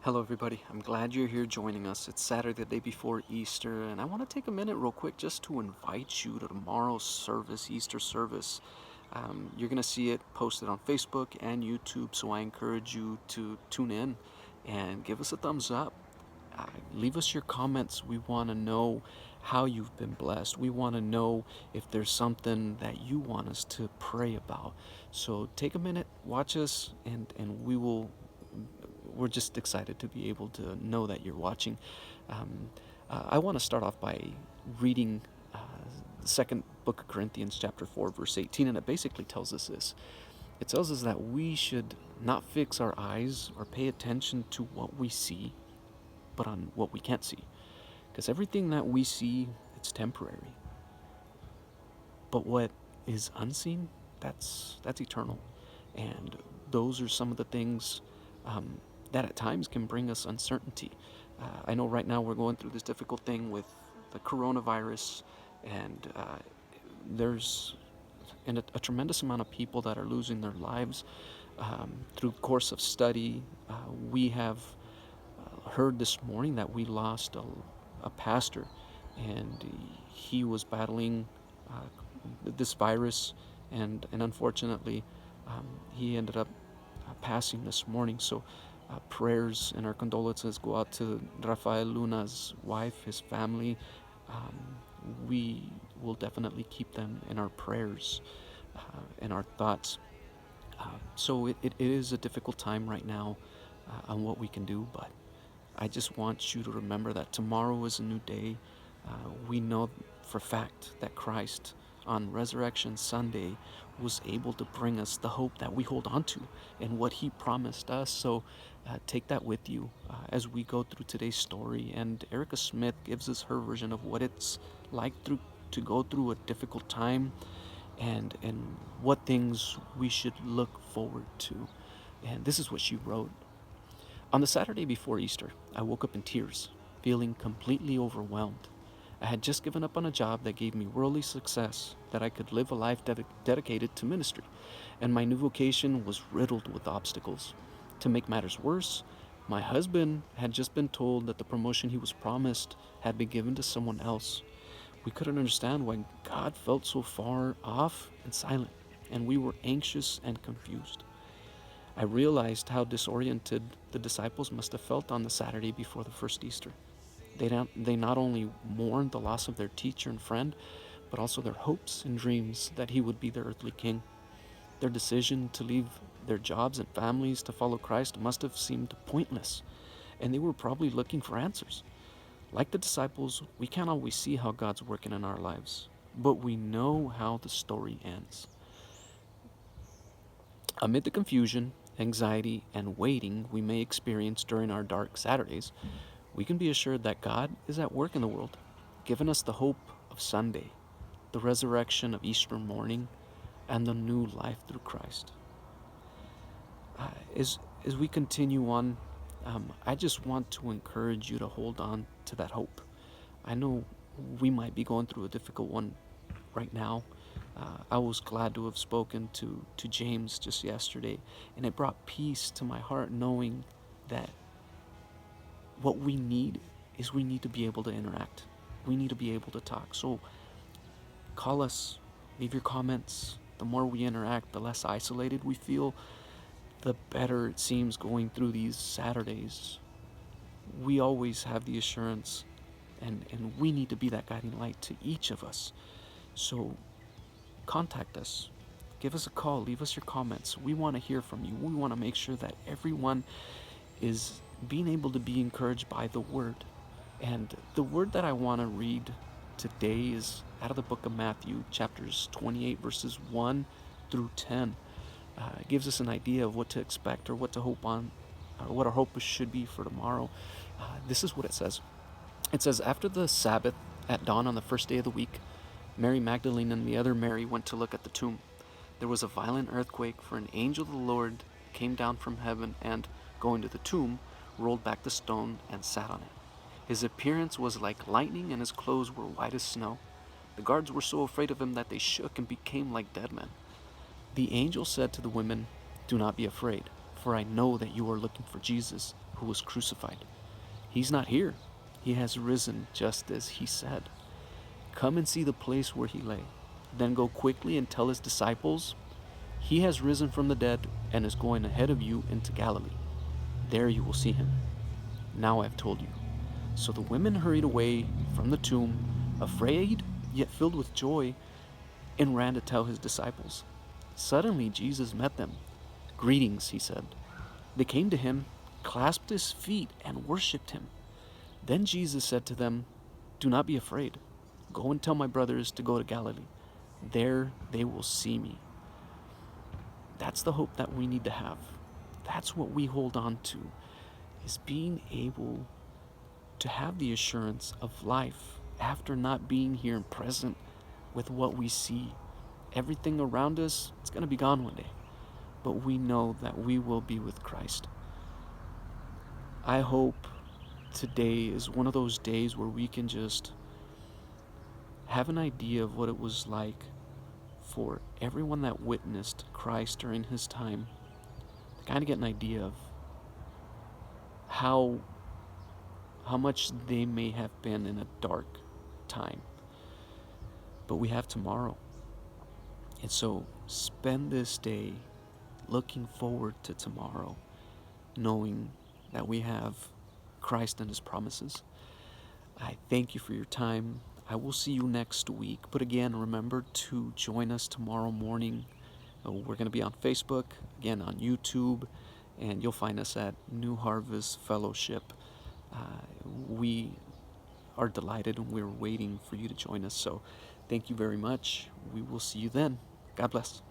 Hello, everybody. I'm glad you're here joining us. It's Saturday, the day before Easter, and I want to take a minute, real quick, just to invite you to tomorrow's service, Easter service. You're going to see it posted on Facebook and YouTube, so I encourage you to tune in and give us a thumbs up. Leave us your comments. We want to know how you've been blessed. We want to know if there's something that you want us to pray about. So take a minute, watch us, and we're just excited to be able to know that you're watching. I want to start off by reading the second book of Corinthians, chapter 4, verse 18, and it basically tells us this. It tells us that we should not fix our eyes or pay attention to what we see, but on what we can't see. Because everything that we see, it's temporary. But what is unseen, that's eternal. And those are some of the things that at times can bring us uncertainty. I know right now we're going through this difficult thing with the coronavirus, and there's a tremendous amount of people that are losing their lives through the course of study. We have heard this morning that we lost a pastor, and he was battling this virus, and unfortunately, he ended up passing this morning. So prayers and our condolences go out to Rafael Luna's wife, his family. We will definitely keep them in our prayers and our thoughts. So it is a difficult time right now on what we can do, but I just want you to remember that tomorrow is a new day. We know for a fact that Christ on Resurrection Sunday was able to bring us the hope that we hold on to and what he promised us. So take that with you as we go through today's story. And Erica Smith gives us her version of what it's like to go through a difficult time, and what things we should look forward to. And this is what she wrote. On the Saturday before Easter, I woke up in tears, feeling completely overwhelmed. I had just given up on a job that gave me worldly success, that I could live a life dedicated to ministry, and my new vocation was riddled with obstacles. To make matters worse, my husband had just been told that the promotion he was promised had been given to someone else. We couldn't understand why God felt so far off and silent, and we were anxious and confused. I realized how disoriented the disciples must have felt on the Saturday before the first Easter. They not only mourned the loss of their teacher and friend, but also their hopes and dreams that he would be their earthly king. Their decision to leave their jobs and families to follow Christ must have seemed pointless, and they were probably looking for answers. Like the disciples, we can't always see how God's working in our lives, but we know how the story ends. Amid the confusion, anxiety, and waiting we may experience during our dark Saturdays, we can be assured that God is at work in the world, giving us the hope of Sunday, the resurrection of Easter morning, and the new life through Christ. As we continue on, I just want to encourage you to hold on to that hope. I know we might be going through a difficult one right now. I was glad to have spoken to James just yesterday, and it brought peace to my heart knowing that what we need is we need to be able to interact. We need to be able to talk. So call us, leave your comments. The more we interact, the less isolated we feel, the better it seems going through these Saturdays. We always have the assurance, and we need to be that guiding light to each of us. So contact us. Give us a call. Leave us your comments. We want to hear from you. We want to make sure that everyone is being able to be encouraged by the word. And the word that I want to read today is out of the book of Matthew, chapters 28, verses 1 through 10. It gives us an idea of what to expect or what to hope on, or what our hope should be for tomorrow. This is what it says. It says, after the Sabbath, at dawn on the first day of the week, Mary Magdalene and the other Mary went to look at the tomb. There was a violent earthquake, for an angel of the Lord came down from heaven and, going to the tomb, rolled back the stone and sat on it. His appearance was like lightning, and his clothes were white as snow. The guards were so afraid of him that they shook and became like dead men. The angel said to the women, "Do not be afraid, for I know that you are looking for Jesus, who was crucified. He's not here. He has risen just as he said. Come and see the place where he lay. Then go quickly and tell his disciples, he has risen from the dead and is going ahead of you into Galilee. There you will see him. Now I've told you." So the women hurried away from the tomb, afraid yet filled with joy, and ran to tell his disciples. Suddenly Jesus met them. "Greetings," he said. They came to him, clasped his feet, and worshipped him. Then Jesus said to them, "Do not be afraid. Go and tell my brothers to go to Galilee. There they will see me." That's the hope that we need to have. That's what we hold on to, is being able to have the assurance of life after not being here and present with what we see. Everything around us, it's going to be gone one day, but we know that we will be with Christ. I hope today is one of those days where we can just have an idea of what it was like for everyone that witnessed Christ during his time, to kind of get an idea of how much they may have been in a dark time. But we have tomorrow. And so spend this day looking forward to tomorrow, knowing that we have Christ and his promises. I thank you for your time. I will see you next week. But again, remember to join us tomorrow morning. We're going to be on Facebook, again on YouTube, and you'll find us at New Harvest Fellowship. We are delighted and we're waiting for you to join us. So thank you very much. We will see you then. God bless.